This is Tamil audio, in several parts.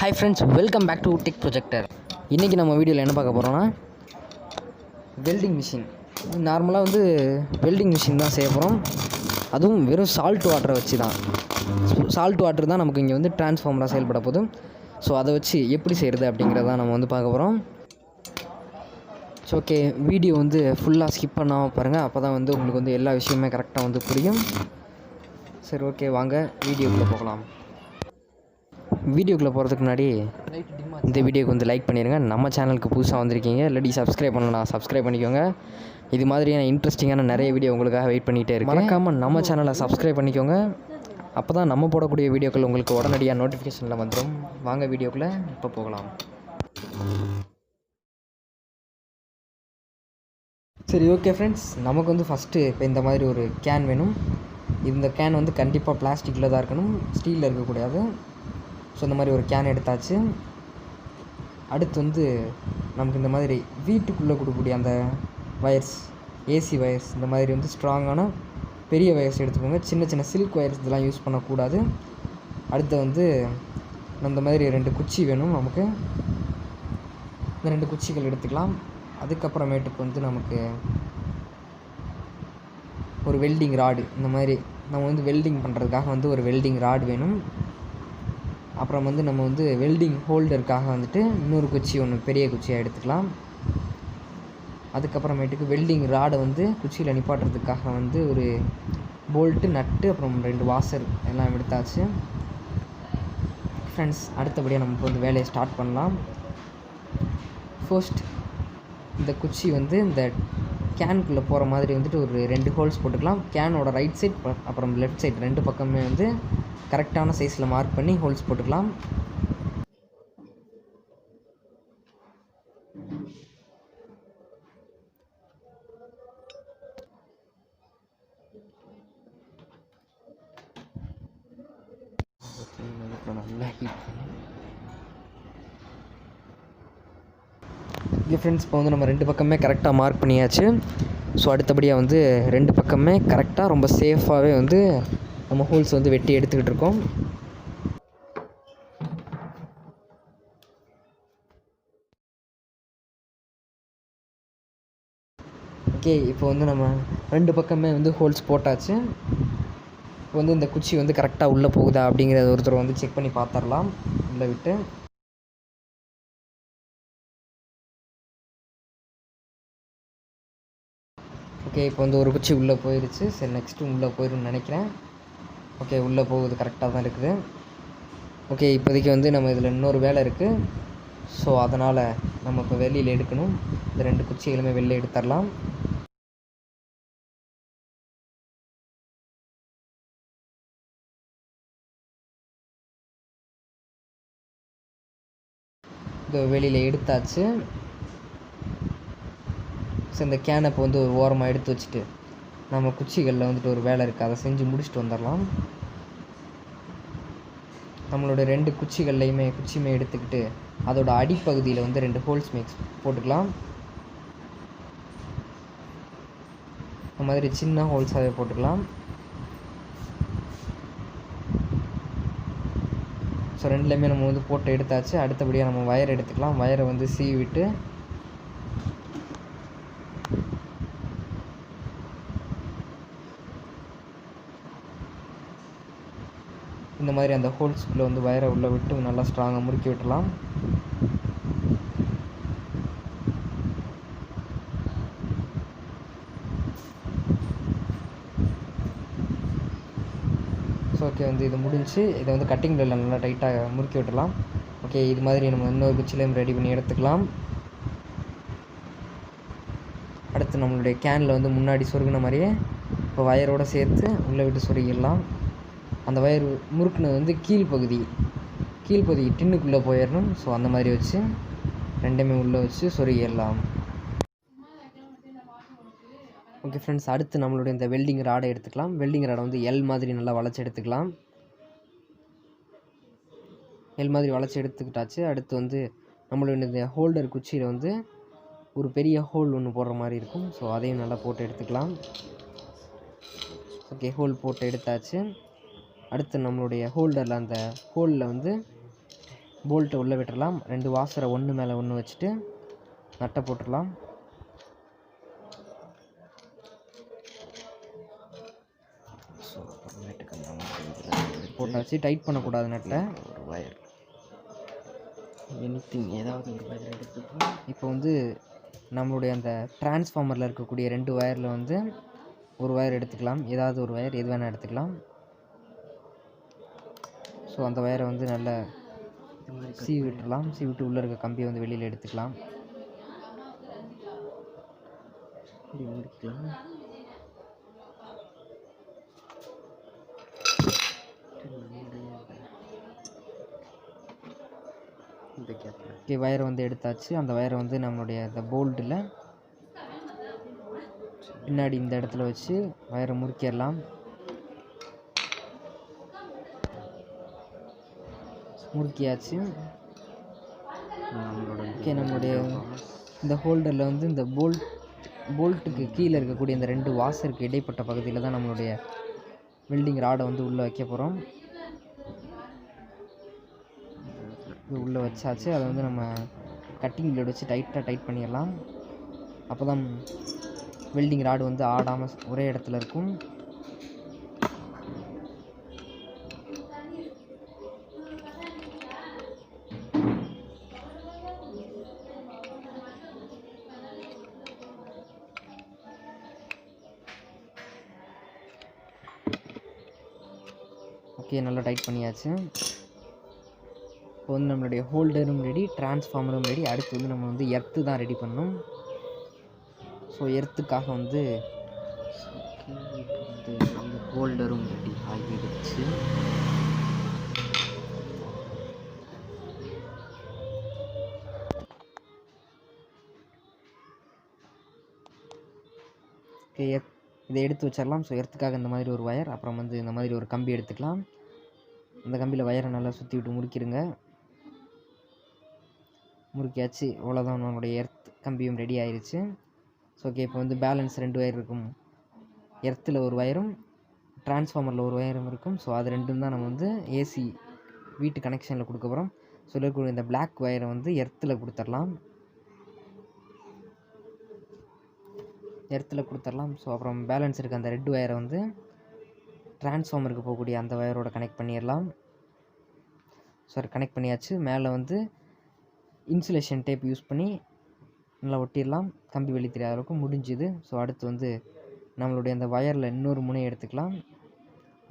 Hi friends, welcome back to tech projector. இன்றைக்கி நம்ம வீடியோவில் என்ன பார்க்க போகிறோன்னா வெல்டிங் மிஷின். நார்மலாக வெல்டிங் மிஷின் தான் செய்ய போகிறோம். அதுவும் வெறும் சால்ட் வாட்டரை வச்சு தான். சால்ட் வாட்டர் தான் நமக்கு இங்கே டிரான்ஸ்ஃபார்மராக செயல்பட போதும். ஸோ அதை வச்சு எப்படி செய்கிறது அப்படிங்கிறதான் நம்ம பார்க்க போகிறோம். ஸோ ஓகே, வீடியோ ஃபுல்லாக ஸ்கிப் பண்ணாமல் பாருங்கள். அப்போ தான் உங்களுக்கு எல்லா விஷயமே கரெக்டாக புரியும். சரி, ஓகே, வாங்க வீடியோக்குள்ளே போகலாம். வீடியோக்குள்ளே போகிறதுக்கு முன்னாடி இந்த வீடியோக்கு லைக் பண்ணிடுங்க. நம்ம சேனலுக்கு புதுசாக வந்திருக்கீங்க, இல்லாட்டி சப்ஸ்கிரைப் பண்ணலாம், சப்ஸ்கிரைப் பண்ணிக்கோங்க. இது மாதிரியான இன்ட்ரெஸ்டிங்கான நிறைய வீடியோ உங்களுக்காக வெயிட் பண்ணிகிட்டே இருக்கு. மறக்காமல் நம்ம சேனலை சப்ஸ்கிரைப் பண்ணிக்கோங்க. அப்போ தான் நம்ம போடக்கூடிய வீடியோக்கள் உங்களுக்கு உடனடியாக நோட்டிஃபிகேஷனில் வந்துடும். வாங்க வீடியோக்குள்ளே இப்போ போகலாம். சரி, ஓகே ஃப்ரெண்ட்ஸ், நமக்கு ஃபஸ்ட்டு இப்போ இந்த மாதிரி ஒரு கேன் வேணும். இந்த கேன் கண்டிப்பாக பிளாஸ்டிக்கில் தான் இருக்கணும், ஸ்டீலில் இருக்கக்கூடாது. ஸோ இந்த மாதிரி ஒரு கேன் எடுத்தாச்சு. அடுத்து நமக்கு இந்த மாதிரி வீட்டுக்குள்ளே கொடுக்கக்கூடிய அந்த வயர்ஸ், ஏசி வயர்ஸ், இந்த மாதிரி ஸ்ட்ராங்கான பெரிய வயர்ஸ் எடுத்துக்கோங்க. சின்ன சின்ன சில்க் வயர்ஸ் இதெல்லாம் யூஸ் பண்ணக்கூடாது. அடுத்து இந்த மாதிரி 2 குச்சி வேணும் நமக்கு. இந்த 2 குச்சிகள் எடுத்துக்கலாம். அதுக்கப்புறமேட்டுக்கு நமக்கு ஒரு வெல்டிங் ராடு, இந்த மாதிரி நம்ம வெல்டிங் பண்ணுறதுக்காக ஒரு வெல்டிங் ராடு வேணும். அப்புறம் நம்ம வெல்டிங் ஹோல்டருக்காக இன்னொரு குச்சி ஒன்று பெரிய குச்சியாக எடுத்துக்கலாம். அதுக்கப்புறமேட்டுக்கு வெல்டிங் ராடை குச்சியில் நிப்பாட்டுறதுக்காக ஒரு போல்ட்டு, நட்டு, அப்புறம் 2 வாசர் எல்லாம் எடுத்தாச்சு. ஃப்ரெண்ட்ஸ், அடுத்தபடியாக நம்ம வேலையை ஸ்டார்ட் பண்ணலாம். ஃபர்ஸ்ட் இந்த குச்சி இந்த கேனுக்குள்ளே போகிற மாதிரி ஒரு 2 ஹோல்ஸ் போட்டுக்கலாம். கேனோட ரைட் சைட் அப்புறம் லெஃப்ட் சைட் 2 பக்கமே கரெக்டான சைஸில் மார்க் பண்ணி ஹோல்ஸ் போட்டுக்கலாம். நல்லா ஓகே ஃப்ரெண்ட்ஸ், இப்போ நம்ம 2 பக்கமே கரெக்டாக மார்க் பண்ணியாச்சு. ஸோ அடுத்தபடியாக 2 பக்கமே கரெக்டாக ரொம்ப சேஃபாகவே நம்ம ஹோல்ஸ் வெட்டி எடுத்துக்கிட்டு இருக்கோம். ஓகே, இப்போ நம்ம 2 பக்கமே ஹோல்ஸ் போட்டாச்சு. இப்போ இந்த குச்சி கரெக்டாக உள்ளே போகுதா அப்படிங்கிறத ஒருத்தர் செக் பண்ணி பார்த்துடலாம் உள்ளே விட்டு. ஓகே, இப்போ ஒரு குச்சி உள்ளே போயிடுச்சு. சரி, நெக்ஸ்ட்டு உள்ளே போயிடும்னு நினைக்கிறேன். ஓகே, உள்ளே போகுது, கரெக்டாக தான் இருக்குது. ஓகே, இப்போதைக்கு நம்ம இதில் இன்னொரு வேலை இருக்குது. ஸோ அதனால் நம்ம இப்போ வெளியில் எடுக்கணும். இந்த 2 குச்சிகளுமே வெளில எடுத்துடலாம். இது வெளியில் எடுத்தாச்சு. ஸோ இந்த கேனை இப்போ ஒரு ஓரமாக எடுத்து வச்சுட்டு நம்ம குச்சிகளில் ஒரு வேலை இருக்குது, அதை செஞ்சு முடிச்சுட்டு வந்துடலாம். நம்மளோட 2 குச்சியுமே எடுத்துக்கிட்டு அதோட அடிப்பகுதியில் 2 ஹோல்ஸ் போட்டுக்கலாம். இந்த மாதிரி சின்ன ஹோல்ஸாகவே போட்டுக்கலாம். ஸோ 2லேயுமே நம்ம போட்டு எடுத்தாச்சு. அடுத்தபடியாக நம்ம வயர் எடுத்துக்கலாம். வயரை சீவி விட்டு இந்த மாதிரி அந்த ஹோல்ஸ்குள்ளே வயரை உள்ளே விட்டு நல்லா ஸ்ட்ராங்காக முறுக்கி விட்டுலாம். ஸோ ஓகே, இது முடிஞ்சு. இதை கட்டிங் பிளேடில் நல்லா டைட்டாக முறுக்கி விட்டுலாம். ஓகே, இது மாதிரி நம்ம இன்னொரு குச்சிலையும் ரெடி பண்ணி எடுத்துக்கலாம். அடுத்து நம்மளுடைய கேனில் முன்னாடி சொருகின மாதிரியே இப்போ வயரோடு சேர்த்து உள்ளே விட்டு சொருகிடலாம். அந்த வயர் முறுக்குனது கீழ்ப்பகுதி டின்னுக்குள்ளே போயிடணும். ஸோ அந்த மாதிரி வச்சு 2மே உள்ளே வச்சு சொருகிடலாம். ஓகே ஃப்ரெண்ட்ஸ், அடுத்து நம்மளுடைய இந்த வெல்டிங் ராடை எடுத்துக்கலாம். வெல்டிங் ராடை எல் மாதிரி நல்லா வளைச்சி எடுத்துக்கலாம். எல் மாதிரி வளைச்சி எடுத்துக்கிட்டாச்சு. அடுத்து நம்மளுடைய இந்த ஹோல்டர் குச்சியில் ஒரு பெரிய ஹோல் ஒன்று போடுற மாதிரி இருக்கும். ஸோ அதையும் நல்லா போட்டு எடுத்துக்கலாம். ஓகே, ஹோல் போட்டு எடுத்தாச்சு. அடுத்து நம்மளுடைய ஹோல்டரில் அந்த ஹோலில் போல்ட்டை உள்ளே விட்டுடலாம். 2 வாசரை ஒன்று மேலே ஒன்று வச்சுட்டு நட்டை போட்டுடலாம். ஸோ அப்புறமேட்டுக்கு போட்டாச்சு. டைட் பண்ணக்கூடாது நட்டை. ஒரு வயர் எனிதிங் ஏதாவது ஒரு வயர் எடுத்துக்கலாம். இப்போ வந்து நம்மளுடைய அந்த டிரான்ஸ்ஃபார்மரில் இருக்கக்கூடிய 2 வயரில் வந்து ஒரு வயர் எடுத்துக்கலாம். ஏதாவது ஒரு வயர் எது வேணால் எடுத்துக்கலாம். ஸோ அந்த வயரை வந்து நல்லா சீவி விட்டுடலாம். சீவி விட்டு உள்ளே இருக்க கம்பியை வந்து வெளியில் எடுத்துக்கலாம். இப்படி முடிக்கலாம். ஓகே, வயரை வந்து எடுத்தாச்சு. அந்த வயரை வந்து நம்மளுடைய இந்த போல்ட்டில் பின்னாடி இந்த இடத்துல வச்சு வயரை முறுக்கிடலாம். முறுக்கியாச்சு. ஓகே, நம்மளுடைய இந்த ஹோல்டரில் வந்து இந்த போல்ட்டுக்கு கீழே இருக்கக்கூடிய இந்த 2 வாசருக்கு இடைப்பட்ட பகுதியில் தான் நம்மளுடைய வெல்டிங் ராடை வந்து உள்ளே வைக்க போகிறோம். இது உள்ளே வச்சாச்சு. அதை வந்து நம்ம கட்டிங் பிளேட் வச்சு டைட் பண்ணிடலாம். அப்போ தான் வெல்டிங் ராடு வந்து ஆடாமல் ஒரே இடத்துல இருக்கும். ஓகே, நல்லா டைட் பண்ணியாச்சு. இப்போ வந்து நம்மளுடைய ஹோல்டரும் ரெடி, டிரான்ஸ்ஃபார்மரும் ரெடி. அடுத்து வந்து நம்ம வந்து எர்த்து தான் ரெடி பண்ணணும். ஸோ எர்த்துக்காக வந்து அந்த ஹோல்டரும் ரெடி ஆகிடுச்சு. ஓகே, இதை எடுத்து வச்சிடலாம். ஸோ எர்த்துக்காக இந்த மாதிரி ஒரு வயர், அப்புறம் வந்து இந்த மாதிரி ஒரு கம்பி எடுத்துக்கலாம். அந்த கம்பியில் வயரை நல்லா சுற்றி விட்டு முறுக்கிடுங்க. முறுக்கியாச்சு. அவ்வளோதான், நம்மளுடைய எர்த் கம்பியும் ரெடி ஆயிடுச்சு. ஸோ ஓகே, இப்போ வந்து பேலன்ஸ் 2 வயர் இருக்கும். எர்த்தில் ஒரு வயரும் டிரான்ஸ்ஃபார்மரில் ஒரு வயரும் இருக்கும். ஸோ அது ரெண்டும் தான் நம்ம வந்து ஏசி வீட்டு கனெக்ஷனில் கொடுக்க போகிறோம். ஸோ இருக்கக்கூடிய இந்த பிளாக் வயரை வந்து எர்த்தில் கொடுத்துடலாம். ஸோ அப்புறம் பேலன்ஸ் இருக்க அந்த ரெட் வயரை வந்து டிரான்ஸ்ஃபார்மருக்கு போகக்கூடிய அந்த வயரோட கனெக்ட் பண்ணிடலாம். ஸோ கனெக்ட் பண்ணியாச்சு. மேலே வந்து இன்சுலேஷன் டேப் யூஸ் பண்ணி நல்லா ஒட்டிடலாம். கம்பி வெளி தெரியாத அளவுக்கு முடிஞ்சுது. ஸோ அடுத்து வந்து நம்மளுடைய அந்த வயரில் இன்னொரு முனை எடுத்துக்கலாம்.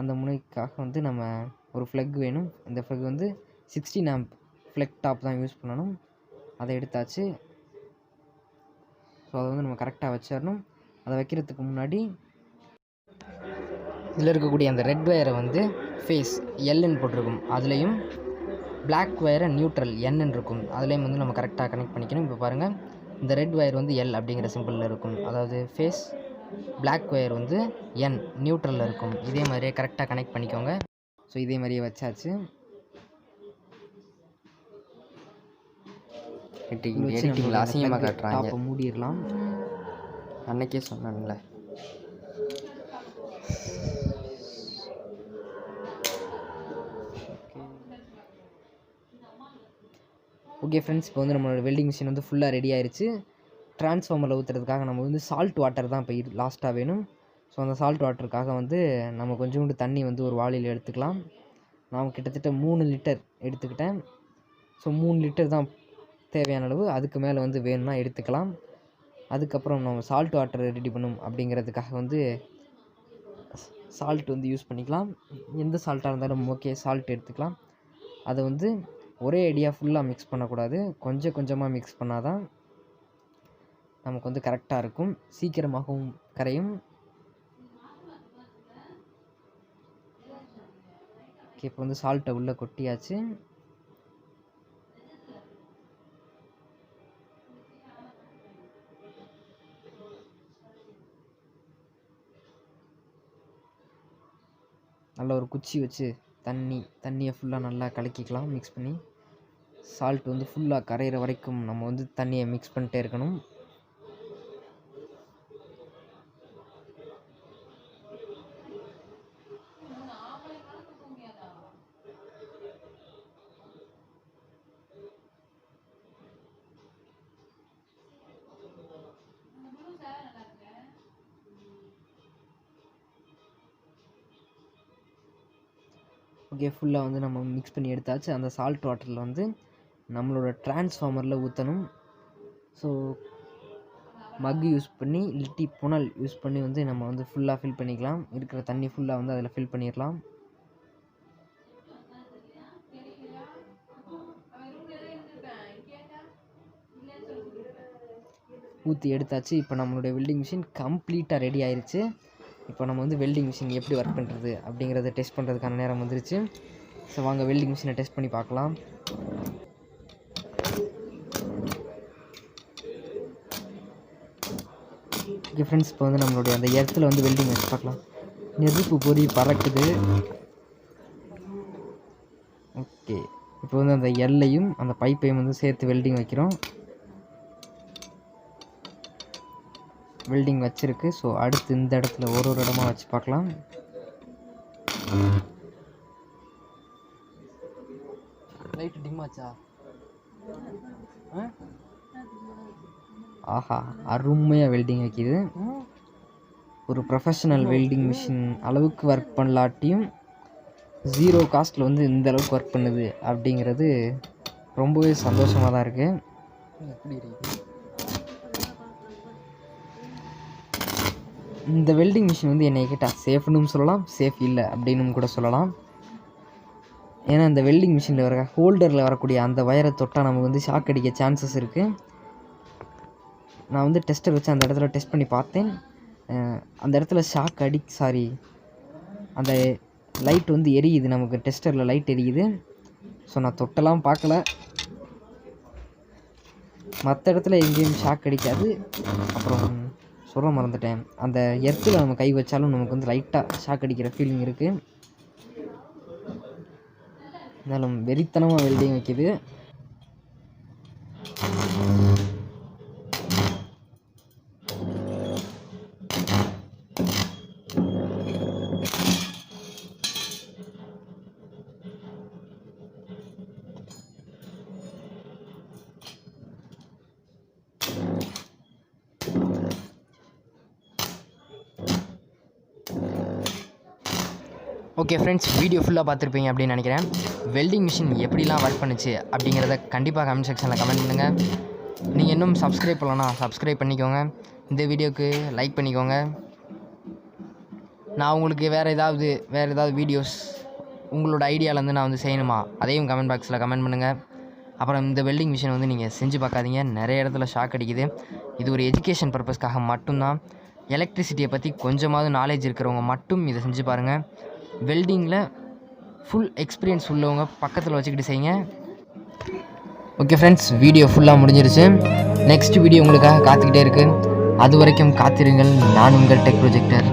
அந்த முனைக்காக வந்து நம்ம ஒரு ஃப்ளக் வேணும். இந்த ஃப்ளக் வந்து 16 ஆம்ப் ஃப்ளக் டாப் தான் யூஸ் பண்ணணும். அதை எடுத்தாச்சு. ஸோ அதை வந்து நம்ம கரெக்டாக வச்சிடணும். அதை வைக்கிறதுக்கு முன்னாடி இதில் இருக்கக்கூடிய அந்த ரெட் வயரை வந்து ஃபேஸ் எல்என் போட்டிருக்கும், அதுலேயும் பிளாக் வயரை நியூட்ரல் என்னு இருக்கும், அதுலேயும் வந்து நம்ம கரெக்டாக கனெக்ட் பண்ணிக்கணும். இப்போ பாருங்கள், இந்த ரெட் வயர் வந்து எல் அப்படிங்கிற சிம்பிளில் இருக்கும், அதாவது ஃபேஸ். பிளாக் வயர் வந்து என் நியூட்ரலில் இருக்கும். இதே மாதிரியே கரெக்டாக கனெக்ட் பண்ணிக்கோங்க. ஸோ இதே மாதிரியே வச்சாச்சு. எடிட்டிங்கில் அசிங்கமாக காட்டுறாங்க. அப்போ மூடிடலாம். அன்னைக்கே சொன்னேன்ல. ஓகே ஃப்ரெண்ட்ஸ், இப்போ வந்து நம்மளோட வெல்டிங் மிஷின் வந்து ஃபுல்லாக ரெடி ஆயிடுச்சு. டிரான்ஸ்ஃபார்மரில் ஊற்றுறதுக்காக நம்ம வந்து சால்ட் வாட்டர் தான் இப்போ லாஸ்ட்டாக வேணும். ஸோ அந்த சால்ட் வாட்டருக்காக வந்து நம்ம கொஞ்சோண்டு தண்ணி வந்து ஒரு வாளியில் எடுத்துக்கலாம். நான் கிட்டத்தட்ட 3 லிட்டர் எடுத்துக்கிட்டேன். ஸோ 3 லிட்டர் தான் தேவையான அளவு. அதுக்கு மேலே வந்து வேணும்னா எடுத்துக்கலாம். அதுக்கப்புறம் நம்ம சால்ட் வாட்டர் ரெடி பண்ணும் அப்படிங்கிறதுக்காக வந்து சால்ட் வந்து யூஸ் பண்ணிக்கலாம். எந்த சால்ட்டாக இருந்தாலும் ஓகே, சால்ட் எடுத்துக்கலாம். அதை வந்து ஒரே ஐடியா ஃபுல்லாக மிக்ஸ் பண்ணக்கூடாது, கொஞ்சம் கொஞ்சமாக மிக்ஸ் பண்ணால் தான் நமக்கு வந்து கரெக்டாக இருக்கும், சீக்கிரமாகவும் கரையும். ஓகே, இப்போ வந்து சால்ட்டை உள்ளே கொட்டியாச்சு. நல்லா ஒரு குச்சி வச்சு தண்ணியை ஃபுல்லாக நல்லா கலக்கிக்கலாம். மிக்ஸ் பண்ணி சால்ட் வந்து ஃபுல்லாக கரையிற வரைக்கும் நம்ம வந்து தண்ணியை மிக்ஸ் பண்ணிட்டே இருக்கணும். ஓகே, ஃபுல்லாக வந்து நம்ம மிக்ஸ் பண்ணி எடுத்தாச்சு. அந்த சால்ட் வாட்டரில் வந்து நம்மளோட டிரான்ஸ்ஃபார்மரில் ஊற்றணும். ஸோ மக் யூஸ் பண்ணி இல்லாட்டி புனல் யூஸ் பண்ணி வந்து நம்ம வந்து ஃபுல்லாக ஃபில் பண்ணிக்கலாம். இருக்கிற தண்ணி ஃபுல்லாக வந்து அதில் ஃபில் பண்ணிடலாம். ஊற்றி எடுத்தாச்சு. இப்போ நம்மளுடைய வெல்டிங் மிஷின் கம்ப்ளீட்டாக ரெடி ஆயிடுச்சு. இப்போ நம்ம வந்து வெல்டிங் மிஷின் எப்படி ஒர்க் பண்ணுறது அப்படிங்கிறத டெஸ்ட் பண்ணுறதுக்கான நேரம் வந்துருச்சு. ஸோ வாங்க வெல்டிங் மிஷினை டெஸ்ட் பண்ணி பார்க்கலாம். ஓகே ஃப்ரெண்ட்ஸ், இப்போ வந்து நம்மளுடைய அந்த இடத்துல வந்து வெல்டிங் வச்சு பார்க்கலாம். நெருப்பு பொறி பறக்குது. ஓகே, இப்போ வந்து அந்த எல்லையும் அந்த பைப்பையும் வந்து சேர்த்து வெல்டிங் வைக்கிறோம். வெல்டிங் வச்சிருக்கு. ஸோ அடுத்து இந்த இடத்துல ஒரு இடமா வச்சு பார்க்கலாம். லைட் டிம் ஆச்சா? ஆஹா, அருமையாக வெல்டிங் வைக்கிது. ஒரு ப்ரொஃபஷனல் வெல்டிங் மிஷின் அளவுக்கு ஒர்க் பண்ணலாட்டியும் 0 காஸ்ட்டில் வந்து இந்த அளவுக்கு ஒர்க் பண்ணுது அப்படிங்கிறது ரொம்பவே சந்தோஷமாக தான் இருக்குது. இந்த வெல்டிங் மிஷின் வந்து என்னை கேட்டால் சேஃப்னும் சொல்லலாம், சேஃப் இல்லை அப்படின்னு கூட சொல்லலாம். ஏன்னா இந்த வெல்டிங் மிஷினில் வர ஹோல்டரில் வரக்கூடிய அந்த வயரை தொட்டால் நமக்கு வந்து ஷாக் அடிக்க சான்சஸ் இருக்குது. நான் வந்து டெஸ்ட்டை வச்சு அந்த இடத்துல டெஸ்ட் பண்ணி பார்த்தேன். அந்த இடத்துல ஷாக் அந்த லைட் வந்து எரியுது, நமக்கு டெஸ்டரில் லைட் எரியுது. ஸோ நான் தொட்டெல்லாம் பார்க்கல. மற்ற இடத்துல எங்கேயும் ஷாக் அடிக்காது. அப்புறம் சொல்ல மறந்துட்டேன், அந்த எர்த்தில் நம்ம கை வச்சாலும் நமக்கு வந்து லைட்டாக ஷாக் அடிக்கிற ஃபீலிங் இருக்குது. இருந்தாலும் வெறித்தனமாக வெல்டிங் வைக்கிது. ஓகே ஃப்ரெண்ட்ஸ், வீடியோ ஃபுல்லாக பார்த்துருப்பீங்க அப்படின்னு நினைக்கிறேன். வெல்டிங் மிஷின் எப்படிலாம் ஒர்க் பண்ணுச்சு அப்படிங்கிறத கண்டிப்பாக கமெண்ட் செக்ஷனில் கமெண்ட் பண்ணுங்கள். நீங்கள் இன்னும் சப்ஸ்கிரைப் பண்ணலன்னா சப்ஸ்கிரைப் பண்ணிக்கோங்க. இந்த வீடியோவுக்கு லைக் பண்ணிக்கோங்க. நான் உங்களுக்கு வேறு ஏதாவது வீடியோஸ் உங்களோட ஐடியாவிலேருந்து நான் வந்து செய்யணுமா, அதையும் கமெண்ட் பாக்ஸில் கமெண்ட் பண்ணுங்கள். அப்புறம் இந்த வெல்டிங் மிஷின் வந்து நீங்கள் செஞ்சு பார்க்காதீங்க, நிறைய இடத்துல ஷாக் அடிக்குது. இது ஒரு எஜுகேஷன் பர்பஸ்க்காக மட்டும்தான். எலக்ட்ரிசிட்டியை பற்றி கொஞ்சமாவது நாலேஜ் இருக்கிறவங்க மட்டும் இதை செஞ்சு பாருங்கள். வெல்டிங்கில் ஃபுல் எக்ஸ்பீரியன்ஸ் உள்ளவங்க பக்கத்தில் வச்சுக்கிட்டு செய்யுங்க. ஓகே ஃப்ரெண்ட்ஸ், வீடியோ ஃபுல்லாக முடிஞ்சிருச்சு. நெக்ஸ்ட் வீடியோ உங்களுக்காக காத்துக்கிட்டே இருக்குது. அது வரைக்கும் காத்திருங்கள். நான் உங்கள் டெக் ப்ரொஜெக்டர்.